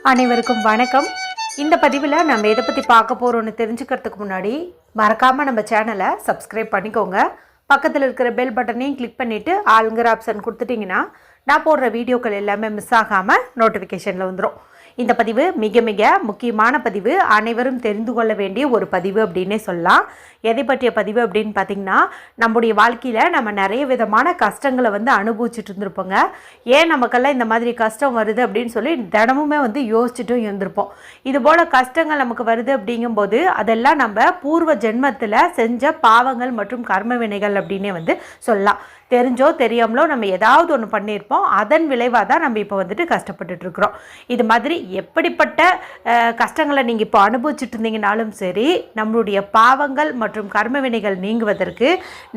அனைவருக்கும் வணக்கம். இந்த பதிவில் நம்ம எதை பற்றி பார்க்க போகிறோன்னு தெரிஞ்சுக்கிறதுக்கு முன்னாடி மறக்காமல் நம்ம சேனலை சப்ஸ்கிரைப் பண்ணிக்கோங்க. பக்கத்தில் இருக்கிற பெல் பட்டனையும் கிளிக் பண்ணிவிட்டு ஆளுங்கிற ஆப்ஷன் கொடுத்துட்டிங்கன்னா நான் போடுற வீடியோக்கள் எல்லாமே மிஸ் ஆகாமல் நோட்டிஃபிகேஷனில் வந்துடும். இந்த பதிவு மிக மிக முக்கியமான பதிவு, அனைவரும் தெரிந்து கொள்ள வேண்டிய ஒரு பதிவு அப்படின்னே சொல்லலாம். எதை பற்றிய பதிவு அப்படின்னு பார்த்திங்கன்னா, நம்முடைய வாழ்க்கையில் நம்ம நிறைய விதமான கஷ்டங்களை அனுபவிச்சுட்டு இருந்திருப்போங்க. ஏன் நமக்கெல்லாம் இந்த மாதிரி கஷ்டம் வருது அப்படின்னு சொல்லி தினமுமே யோசிச்சுட்டும் இருந்திருப்போம். இதுபோல் கஷ்டங்கள் நமக்கு வருது அப்படிங்கும்போது அதெல்லாம் நம்ம பூர்வ ஜென்மத்தில் செஞ்ச பாவங்கள் மற்றும் கர்ம வினைகள் அப்படின்னே சொல்லலாம். தெரிஞ்சோ தெரியாமலோ நம்ம ஏதாவது ஒன்று பண்ணியிருப்போம், அதன் விளைவாக தான் நம்ம இப்போ கஷ்டப்பட்டுட்ருக்குறோம். இது மாதிரி எப்படிப்பட்ட கஷ்டங்களை நீங்கள் இப்போ அனுபவிச்சுட்டு இருந்தீங்கனாலும் சரி, நம்மளுடைய பாவங்கள் மற்றும் கர்ம வினைகள் நீங்குவதற்கு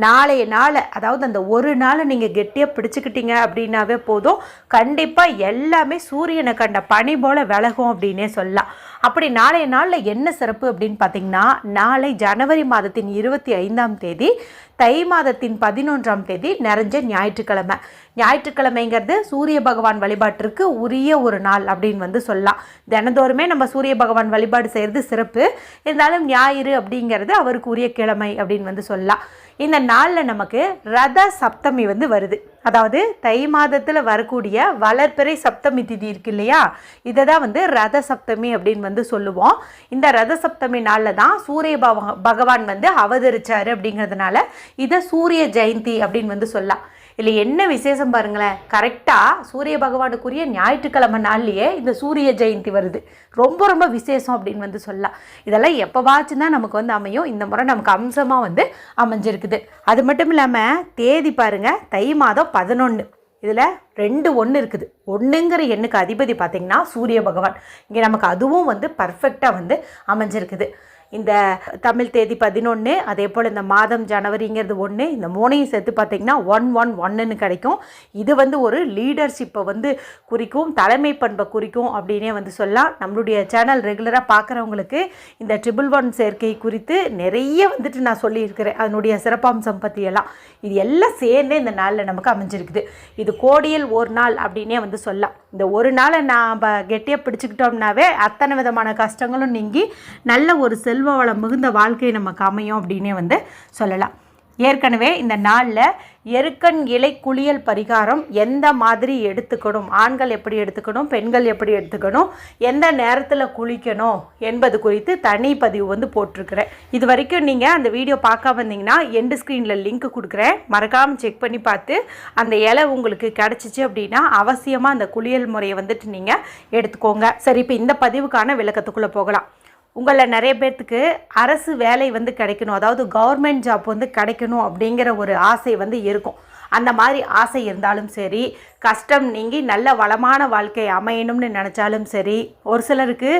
நாளைய நாளை, அதாவது அந்த ஒரு நாளை நீங்கள் கெட்டியாக பிடிச்சிக்கிட்டீங்க அப்படின்னாவே போதும், கண்டிப்பாக எல்லாமே சூரியனை கண்ட பனி போல் விலகும் அப்படின்னே சொல்லலாம். அப்படி நாளைய நாளில் என்ன சிறப்பு அப்படின்னு பார்த்திங்கன்னா, நாளை ஜனவரி மாதத்தின் 25ஆம் தேதி, தை மாதத்தின் 11ஆம் தேதி நிறைஞ்ச ஞாயிற்றுக்கிழமை. ஞாயிற்றுக்கிழமைங்கிறது சூரிய பகவான் வழிபாட்டிற்கு உரிய ஒரு நாள் அப்படின்னு சொல்லலாம். தினந்தோறுமே நம்ம சூரிய பகவான் வழிபாடு செய்கிறது சிறப்பு. இருந்தாலும் ஞாயிறு அப்படிங்கிறது அவருக்கு உரிய கிழமை அப்படின்னு சொல்லலாம். இந்த நாளில் நமக்கு ரத சப்தமி வருது. அதாவது தை மாதத்தில் வரக்கூடிய வளர்பிறை சப்தமி திதி இருக்கு இல்லையா, இதை தான் ரத சப்தமி அப்படின்னு சொல்லுவோம். இந்த ரத சப்தமி நாளில் தான் சூரிய பகவான் அவதரிச்சார். அப்படிங்கிறதுனால இதை சூரிய ஜெயந்தி அப்படின்னு சொல்லலாம். இல்லை என்ன விசேஷம் பாருங்களேன், கரெக்டாக சூரிய பகவானுக்குரிய ஞாயிற்றுக்கிழமை நாள்லேயே இந்த சூரிய ஜெயந்தி வருது. ரொம்ப ரொம்ப விசேஷம் அப்படின்னு சொல்லலாம். இதெல்லாம் எப்போவாச்சும் தான் நமக்கு அமையும். இந்த முறை நமக்கு அம்சமாக அமைஞ்சிருக்குது. அது மட்டும் இல்லாமல் தேதி பாருங்கள், தை மாதம் 11. இதில் 2 1 இருக்குது. 1ங்கிற எண்ணுக்கு அதிபதி பார்த்திங்கன்னா சூரிய பகவான். இங்கே நமக்கு அதுவும் பர்ஃபெக்டாக அமைஞ்சிருக்குது. இந்த தமிழ் தேதி 11, அதே போல் இந்த மாதம் ஜனவரிங்கிறது 1, இந்த 3ஐயும் சேர்த்து பார்த்திங்கன்னா 111ன்னு கிடைக்கும். இது ஒரு லீடர்ஷிப்பை குறிக்கும், தலைமை பண்பை குறிக்கும் அப்படின்னே சொல்லலாம். நம்மளுடைய சேனல் ரெகுலராக பார்க்குறவங்களுக்கு இந்த 111 சேர்க்கை குறித்து நிறைய நான் சொல்லியிருக்கிறேன், அதனுடைய சிறப்பம்சம் பற்றியெல்லாம். இது எல்லாம் சேர்ந்தே இந்த நாளில் நமக்கு அமைஞ்சிருக்குது. இது கோடியில் ஒரு நாள் அப்படின்னே சொல்லலாம். இந்த ஒரு நாளை நாம் கெட்டியாக பிடிச்சிக்கிட்டோம்னாவே அத்தனை விதமான கஷ்டங்களும் நீங்கி நல்ல ஒரு செல்வ வளம் மிகுந்த வாழ்க்கை நமக்கு அமையும் அப்படின்னே சொல்லலாம். ஏற்கனவே இந்த நாளில் எருக்கன் இலை குளியல் பரிகாரம் எந்த மாதிரி எடுத்துக்கணும், ஆண்கள் எப்படி எடுத்துக்கணும், பெண்கள் எப்படி எடுத்துக்கணும், எந்த நேரத்தில் குளிக்கணும் என்பது குறித்து தனி பதிவு போட்டிருக்கிறேன். இது வரைக்கும் நீங்கள் அந்த வீடியோ பார்க்க வந்தீங்கன்னா எண்டு ஸ்க்ரீனில் லிங்க் கொடுக்குறேன், மறக்காமல் செக் பண்ணி பார்த்து அந்த இலை உங்களுக்கு கிடச்சிச்சு அப்படின்னா அவசியமாக அந்த குளியல் முறையை நீங்கள் எடுத்துக்கோங்க. சரி, இப்போ இந்த பதிவுக்கான விளக்கத்துக்குள்ளே போகலாம். உங்களில் நிறைய பேர்த்துக்கு அரசு வேலை கிடைக்கணும், அதாவது கவர்மெண்ட் ஜாப் கிடைக்கணும் அப்படிங்கிற ஒரு ஆசை இருக்கும். அந்த மாதிரி ஆசை இருந்தாலும் சரி, கஷ்டம் நீங்கி நல்ல வளமான வாழ்க்கை அமையணும்னு நினச்சாலும் சரி, ஒரு சிலருக்கு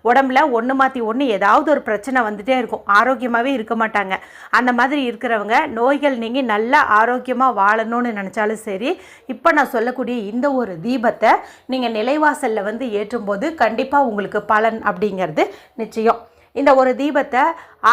உடம்புல ஒன்று மாற்றி ஒன்று ஏதாவது ஒரு பிரச்சனை வந்துகிட்டே இருக்கும், ஆரோக்கியமாகவே இருக்க மாட்டாங்க. அந்த மாதிரி இருக்கிறவங்க நோய்கள் நீங்கி நல்லா ஆரோக்கியமாக வாழணும்னு நினச்சாலும் சரி, இப்போ நான் சொல்லக்கூடிய இந்த ஒரு தீபத்தை நீங்கள் நிலைவாசலில் ஏற்றும்போது கண்டிப்பாக உங்களுக்கு பலன் அப்படிங்கிறது நிச்சயம். இந்த ஒரு தீபத்தை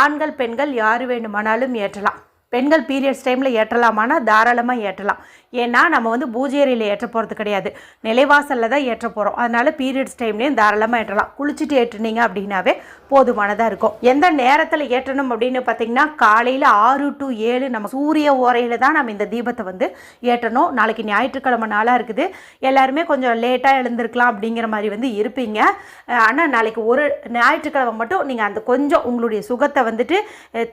ஆண்கள் பெண்கள் யார் வேண்டுமானாலும் ஏற்றலாம். பெண்கள் பீரியட்ஸ் டைமில் ஏற்றலாமானா தாராளமாக ஏற்றலாம். ஏன்னா நம்ம பூஜை அறையில் ஏற்ற போகிறது கிடையாது, நிலைவாசலில் தான் ஏற்ற போகிறோம். அதனால் பீரியட்ஸ் டைம்லேயும் தாராளமாக ஏற்றலாம். குளிச்சுட்டு ஏற்றுனீங்க அப்படின்னாவே போதுமானதாக இருக்கும். எந்த நேரத்தில் ஏற்றணும் அப்படின்னு பார்த்திங்கன்னா, காலையில் 6 to 7 நம்ம சூரிய ஓரையில் தான் நம்ம இந்த தீபத்தை ஏற்றணும். நாளைக்கு ஞாயிற்றுக்கிழமை நாளாக இருக்குது, எல்லாருமே கொஞ்சம் லேட்டாக எழுந்திருக்கலாம் அப்படிங்கிற மாதிரி இருப்பீங்க. ஆனால் நாளைக்கு ஒரு ஞாயிற்றுக்கிழமை மட்டும் நீங்கள் அந்த கொஞ்சம் உங்களுடைய சுகத்தை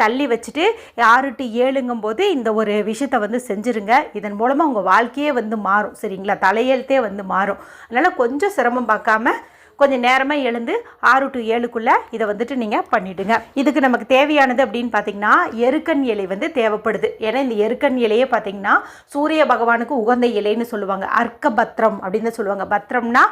தள்ளி வச்சுட்டு 6 to 7ங்கும்போது இந்த ஒரு விஷயத்தை செஞ்சுருங்க. இதன் மூலமாக உங்கள் வாழ்க்கையே மாறும். சரிங்களா, தலையெழுத்தே மாறும். அதனால் கொஞ்சம் சிரமம் பார்க்காம கொஞ்சம் நேரமாக எழுந்து 6 to 7க்குள்ளே இதை நீங்கள் பண்ணிவிடுங்க. இதுக்கு நமக்கு தேவையானது அப்படின்னு பார்த்திங்கன்னா எருக்கன் இலை தேவைப்படுது. ஏன்னா இந்த எருக்கன் இலையே பார்த்திங்கன்னா சூரிய பகவானுக்கு உகந்த இலைன்னு சொல்லுவாங்க. அர்க்க பத்திரம் அப்படின்னு சொல்லுவாங்க. பத்திரம்னா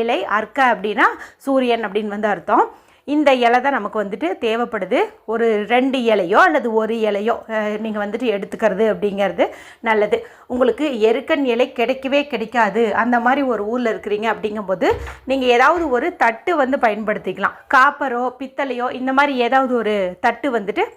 இலை, அர்க்க அப்படின்னா சூரியன் அப்படின்னு அர்த்தம். இந்த இலை தான் நமக்கு தேவைப்படுது. ஒரு 2 இலையோ அல்லது ஒரு இலையோ நீங்கள் எடுத்துக்கிறது அப்படிங்கிறது நல்லது. உங்களுக்கு எருக்கன் இலை கிடைக்கவே கிடைக்காது, அந்த மாதிரி ஒரு ஊரில் இருக்கிறீங்க அப்படிங்கும்போது நீங்கள் ஏதாவது ஒரு தட்டு பயன்படுத்திக்கலாம். காப்பரோ பித்தளையோ இந்த மாதிரி ஏதாவது ஒரு தட்டு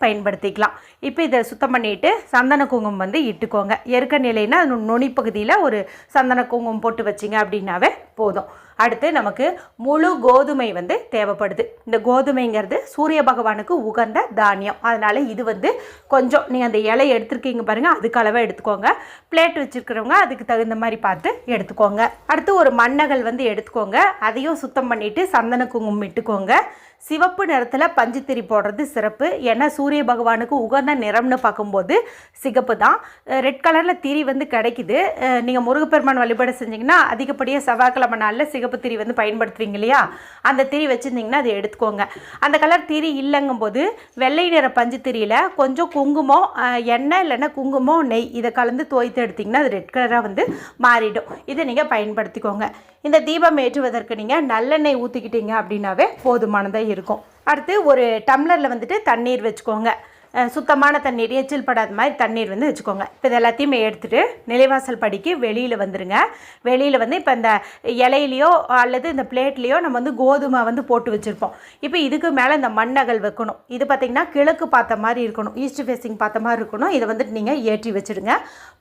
பயன்படுத்திக்கலாம். இப்போ இதை சுத்தம் பண்ணிவிட்டு சந்தன குங்குமம் இட்டுக்கோங்க. எருக்கன் இலைன்னா நுனி பகுதியில் ஒரு சந்தன குங்குமம் போட்டு வச்சிங்க அப்படின்னாவே போதும். அடுத்து நமக்கு முழு கோதுமை வந்து தேவைப்படுது. இந்த கோதுமைங்கிறது சூரிய பகவானுக்கு உகந்த தானியம். அதனால் இது வந்து கொஞ்சம் நீங்கள் அந்த இலையை எடுத்துருக்கீங்க பாருங்கள், அதுக்கு அளவாக எடுத்துக்கோங்க. பிளேட் வச்சுருக்கிறவங்க அதுக்கு தகுந்த மாதிரி பார்த்து எடுத்துக்கோங்க. அடுத்து ஒரு மண்ணகல் வந்து எடுத்துக்கோங்க. அதையும் சுத்தம் பண்ணிவிட்டு சந்தன குங்குமம் இட்டுக்கோங்க. சிவப்பு நிறத்தில் பஞ்சுத்திரி போடுறது சிறப்பு. ஏன்னா சூரிய பகவானுக்கு உகந்த நிறம்னு பார்க்கும்போது சிகப்பு தான். ரெட் கலரில் திரி வந்து கிடைக்குது. நீங்கள் முருகப்பெருமான் வழிபாடு செஞ்சிங்கன்னா அதிகப்படியாக செவ்வாய்க்கிழமை நாளில் சிகப்பு திரி வந்து பயன்படுத்துவீங்க இல்லையா, அந்த திரி வச்சுருந்திங்கன்னா அதை எடுத்துக்கோங்க. அந்த கலர் திரி இல்லைங்கும்போது வெள்ளை நிற பஞ்சு திரியில் கொஞ்சம் குங்குமம், எண்ணெய் இல்லைன்னா குங்குமம், நெய் இதை கலந்து தோய்த்து எடுத்திங்கன்னா அது ரெட் கலராக வந்து மாறிடும். இதை நீங்கள் பயன்படுத்திக்கோங்க. இந்த தீபம் ஏற்றுவதற்கு நீங்கள் நல்லெண்ணெய் ஊற்றிக்கிட்டீங்க அப்படின்னாவே போதுமானதாக இருக்கும். அடுத்து ஒரு டம்ளரில் வந்துட்டு தண்ணீர் வச்சுக்கோங்க. சுத்தமான தண்ணீர், எச்சில் படாத மாதிரி தண்ணீர் வந்து வச்சுக்கோங்க. இப்போ இது எல்லாத்தையுமே எடுத்துகிட்டு நிலைவாசல் படிக்கு வெளியில் வந்துடுங்க. வெளியில் வந்து இப்போ இந்த இலையிலையோ அல்லது இந்த பிளேட்லேயோ நம்ம வந்து கோதுமை வந்து போட்டு வச்சுருப்போம். இப்போ இதுக்கு மேலே இந்த மண்ணகல் வைக்கணும். இது பார்த்திங்கன்னா கிழக்கு பார்த்த மாதிரி இருக்கணும், ஈஸ்ட் ஃபேஸிங் பார்த்த மாதிரி இருக்கணும். இதை வந்துட்டு நீங்கள் ஏற்றி வச்சுடுங்க.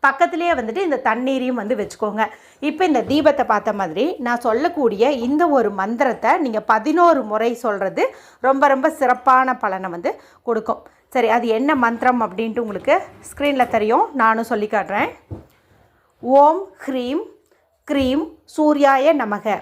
பக்கத்துலேயே வந்துட்டு இந்த தண்ணீரையும் வந்து வச்சுக்கோங்க. இப்போ இந்த தீபத்தை பார்த்த மாதிரி நான் சொல்லக்கூடிய இந்த ஒரு மந்திரத்தை நீங்கள் 11 முறை சொல்கிறது ரொம்ப ரொம்ப சிறப்பான பலனை வந்து கொடுக்கும். சரி, அது என்ன மந்திரம் அப்படின்ட்டு உங்களுக்கு ஸ்க்ரீனில் தெரியும், நானும் சொல்லி காட்டுறேன். ஓம் ஹ்ரீம் க்ரீம் சூர்யாய நமக.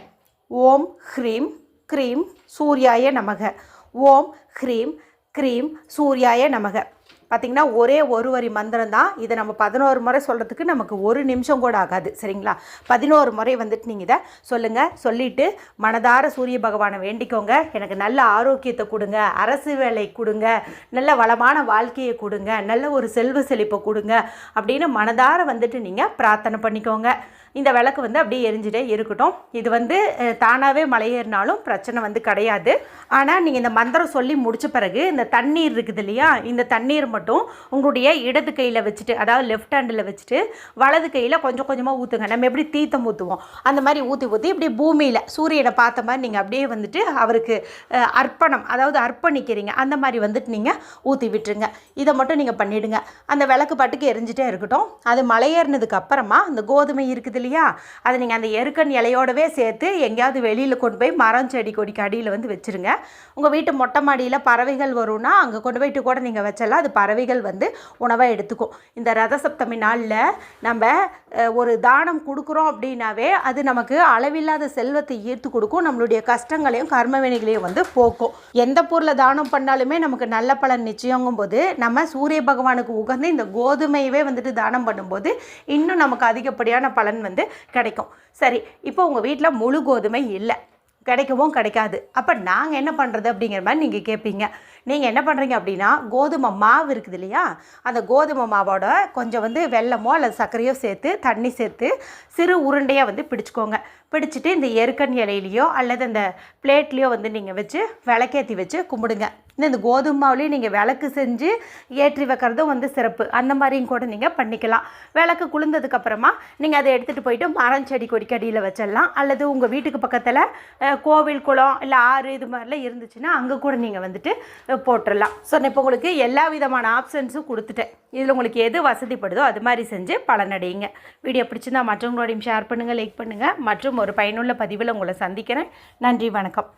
ஓம் ஹ்ரீம் க்ரீம் சூர்யாய நமக. ஓம் ஹ்ரீம் க்ரீம் சூர்யாய நமக. பார்த்திங்கன்னா ஒரே ஒரு வரி மந்திரம் தான். இதை நம்ம 11 முறை சொல்கிறதுக்கு நமக்கு 1 நிமிஷம் கூட ஆகாது. சரிங்களா? 11 முறை வந்துட்டு நீங்கள் இதை சொல்லுங்கள். சொல்லிவிட்டு மனதார சூரிய பகவானை வேண்டிக்கோங்க. எனக்கு நல்ல ஆரோக்கியத்தை கொடுங்க, அரசு வேலை கொடுங்க, நல்ல வளமான வாழ்க்கையை கொடுங்க, நல்ல ஒரு செல்வ செழிப்பை கொடுங்க அப்படின்னு மனதார வந்துட்டு நீங்கள் பிரார்த்தனை பண்ணிக்கோங்க. இந்த விளக்கு வந்து அப்படியே எரிஞ்சிட்டே இருக்கட்டும். இது வந்து தானாகவே மலையேறினாலும் பிரச்சனை வந்து கிடையாது. ஆனால் நீங்கள் இந்த மந்திரம் சொல்லி முடித்த பிறகு இந்த தண்ணீர் இருக்குது இல்லையா, இந்த தண்ணீர் மட்டும் உங்களுடைய இடது கையில் வச்சுட்டு, அதாவது லெஃப்ட் ஹேண்டில் வச்சுட்டு வலது கையில் கொஞ்சம் கொஞ்சமாக ஊற்றுங்க. நம்ம எப்படி தீர்த்தம் ஊற்றுவோம் அந்த மாதிரி ஊற்றி ஊற்றி இப்படி பூமியில் சூரியனை பார்த்த மாதிரி நீங்கள் அப்படியே வந்துட்டு அவருக்கு அர்ப்பணம், அதாவது அர்ப்பணிக்கிறீங்க. அந்த மாதிரி வந்துட்டு நீங்கள் ஊற்றி விட்டுருங்க. இதை மட்டும் நீங்கள் பண்ணிவிடுங்க. அந்த விளக்கு பாட்டுக்கு எரிஞ்சிட்டே இருக்கட்டும். அது மலையேறினதுக்கு அப்புறமா அந்த கோதுமை இருக்குது இல்லையா, அதை நீங்கள் அந்த எருக்கன் இலையோடவே சேர்த்து எங்கேயாவது வெளியில் கொண்டு போய் மரம் செடி கொடிக்கு அடியில் வந்து வச்சுருங்க. உங்கள் வீட்டு மொட்டை மாடியில் பறவைகள் வரும்னா அங்கே கொண்டு போயிட்டு கூட நீங்கள் வச்சலாம். அது பறவைகள் வந்து உணவை எடுத்துக்கும். இந்த ரத சப்தமி நாளில் நம்ம ஒரு தானம் கொடுக்குறோம் அப்படின்னாவே அது நமக்கு அளவில்லாத செல்வத்தை ஈர்த்து கொடுக்கும். நம்மளுடைய கஷ்டங்களையும் கர்மவினைகளையும் வந்து போக்கும். எந்த பொருளை தானம் பண்ணாலுமே நமக்கு நல்ல பலன் நிச்சயங்கும் போது நம்ம சூரிய பகவானுக்கு உகந்து இந்த கோதுமையவே வந்துட்டு தானம் பண்ணும்போது இன்னும் நமக்கு அதிகப்படியான பலன் வந்து கிடைக்கும். சரி, இப்போ உங்கள் வீட்டில் முழு கோதுமை இல்லை, கிடைக்கவும் கிடைக்காது. அப்போ நாங்கள் என்ன பண்ணுறது அப்படிங்கிற மாதிரி நீங்கள் கேட்பீங்க. நீங்கள் என்ன பண்ணுறீங்க அப்படின்னா, கோதுமை மாவு இருக்குது இல்லையா, அந்த கோதுமை மாவோட கொஞ்சம் வந்து வெல்லமோ அல்லது சர்க்கரையோ சேர்த்து தண்ணி சேர்த்து சிறு உருண்டையாக வந்து பிடிச்சிக்கோங்க. பிடிச்சிட்டு இந்த எருக்கன் இலையிலையோ அல்லது அந்த பிளேட்லேயோ வந்து நீங்கள் வச்சு விளக்கேற்றி வச்சு கும்பிடுங்க. இந்த கோதுமை மாவுலேயும் நீங்கள் விளக்கு செஞ்சு ஏற்றி வைக்கிறதும் வந்து சிறப்பு. அந்த மாதிரியும் கூட நீங்கள் பண்ணிக்கலாம். விளக்கு குளிர்ந்ததுக்கப்புறமா நீங்கள் அதை எடுத்துகிட்டு போயிட்டு மரம் செடி கொடிக்கடியில் வச்சிடலாம். அல்லது உங்கள் வீட்டுக்கு பக்கத்தில் கோவில், குளம் இல்லை ஆறு இது மாதிரிலாம் இருந்துச்சுன்னா அங்கே கூட நீங்கள் வந்துட்டு போட்டுடலாம். ஸோ நான் இப்போ உங்களுக்கு எல்லா விதமான ஆப்ஷன்ஸும் கொடுத்துட்டேன். இதில் உங்களுக்கு எது வசதிப்படுதோ அது மாதிரி செஞ்சு பலனடையுங்க. வீடியோ பிடிச்சிருந்தா மற்றவங்களோடையும் ஷேர் பண்ணுங்கள், லைக் பண்ணுங்கள். மற்றும் ஒரு பயனுள்ள பதிவில் உங்களை சந்திக்கிறேன். நன்றி, வணக்கம்.